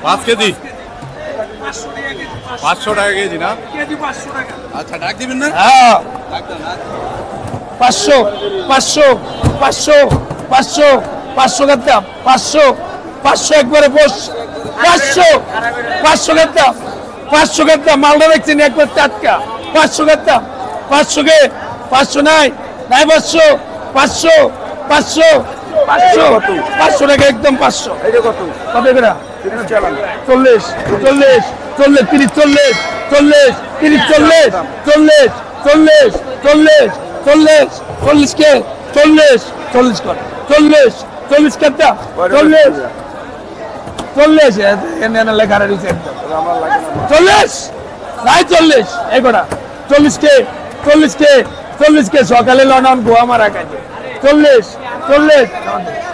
পাঁচ কেজি 500 টাকা কেজি না আচ্ছা ডাক দিবেন না হ্যাঁ ডাক দেন না 500 500 500 500 500 করতাম 500 500 একবারে বস 500 500 করতাম 500 করতাম মালটা দেখছেন একবার টাটকা 500 করতাম 500 কে 500 নাই 500 500 500 500 500 টাকা একদম 500 এটা কত কত করে চালান 40 40 40 30 40 40 30 40 40 40 40 40 40 কে 40 40 কর 40 40 কত 40 40 এনে এনে লেখা রয়েছে একদম আমার লাগে না 40 নাই 40 এই কটা 40 কে 40 কে 40 কে সকালে লনান গোয়া মারা কাছে 40 40